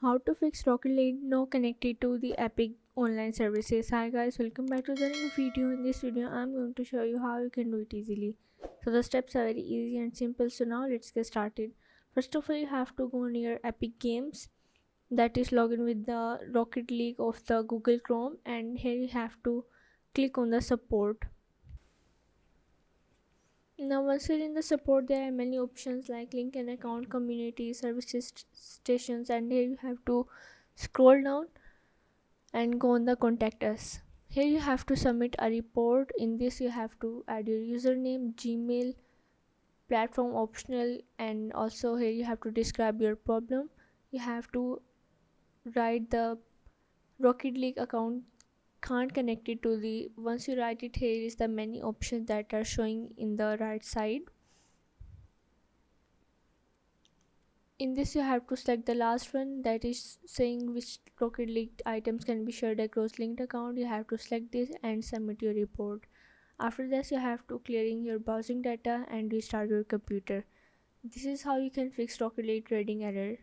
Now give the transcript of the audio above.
How to fix Rocket League now connected to the Epic online services. Hi guys, welcome back to the new video. In this video I'm going to show you how you can do it easily. So the steps are very easy and simple, so now let's get started. First of all, you have to go near Epic Games, that is login with the Rocket League of the Google Chrome, and here you have to click on the support. Now once you're in the support, there are many options like link an account, community, services, stations, and here you have to scroll down and go on the contact us. Here you have to submit a report. In this you have to add your username, Gmail, platform optional, and also here you have to describe your problem. You have to write the Rocket League account can't connect it to the, once you write it, here is the many options that are showing in the right side. In this you have to select the last one, that is saying which Rocket League items can be shared across linked account. You have to select this and submit your report. After this you have to clearing your browsing data and restart your computer. This is how you can fix Rocket League trading error.